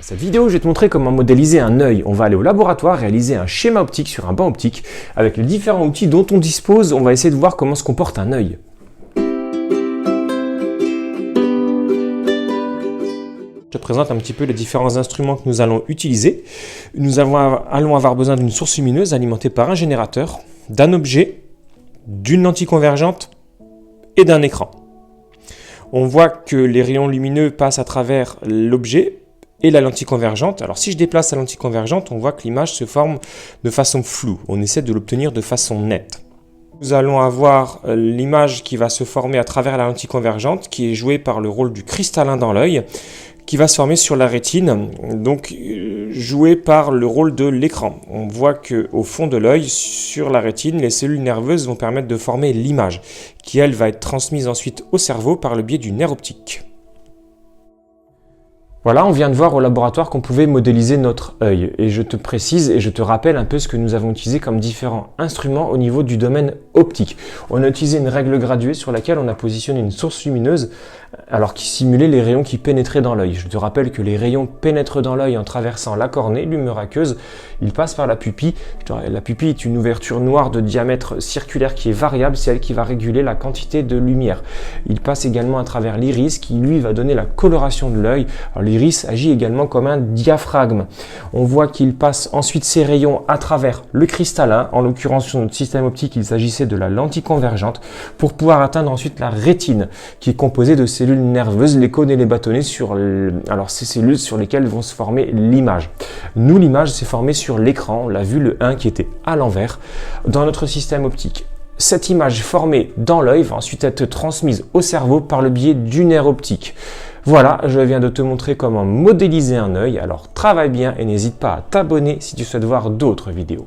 Dans cette vidéo, je vais te montrer comment modéliser un œil. On va aller au laboratoire réaliser un schéma optique sur un banc optique. Avec les différents outils dont on dispose, on va essayer de voir comment se comporte un œil. Je te présente un petit peu les différents instruments que nous allons utiliser. Nous allons avoir besoin d'une source lumineuse alimentée par un générateur, d'un objet, d'une lentille convergente et d'un écran. On voit que les rayons lumineux passent à travers l'objet et la lentille convergente. Alors si je déplace la lentille convergente, on voit que l'image se forme de façon floue. On essaie de l'obtenir de façon nette. Nous allons avoir l'image qui va se former à travers la lentille convergente, qui est jouée par le rôle du cristallin dans l'œil, qui va se former sur la rétine, donc joué par le rôle de l'écran. On voit qu'au fond de l'œil, sur la rétine, les cellules nerveuses vont permettre de former l'image, qui elle va être transmise ensuite au cerveau par le biais du nerf optique. Voilà, on vient de voir au laboratoire qu'on pouvait modéliser notre œil. Et je te précise et je te rappelle un peu ce que nous avons utilisé comme différents instruments au niveau du domaine optique. On a utilisé une règle graduée sur laquelle on a positionné une source lumineuse alors qui simulait les rayons qui pénétraient dans l'œil. Je te rappelle que les rayons pénètrent dans l'œil en traversant la cornée, l'humeur aqueuse, ils passent par la pupille. La pupille est une ouverture noire de diamètre circulaire qui est variable, c'est elle qui va réguler la quantité de lumière. Il passe également à travers l'iris qui lui va donner la coloration de l'œil. L'iris agit également comme un diaphragme. On voit qu'il passe ensuite ces rayons à travers le cristallin. En l'occurrence, sur notre système optique, il s'agissait de la lentille convergente pour pouvoir atteindre ensuite la rétine qui est composée de cellules nerveuses, les cônes et les bâtonnets, alors ces cellules sur lesquelles vont se former l'image. Nous, l'image s'est formée sur l'écran. On l'a vu, le 1 qui était à l'envers dans notre système optique. Cette image formée dans l'œil va ensuite être transmise au cerveau par le biais du nerf optique. Voilà, je viens de te montrer comment modéliser un œil, alors travaille bien et n'hésite pas à t'abonner si tu souhaites voir d'autres vidéos.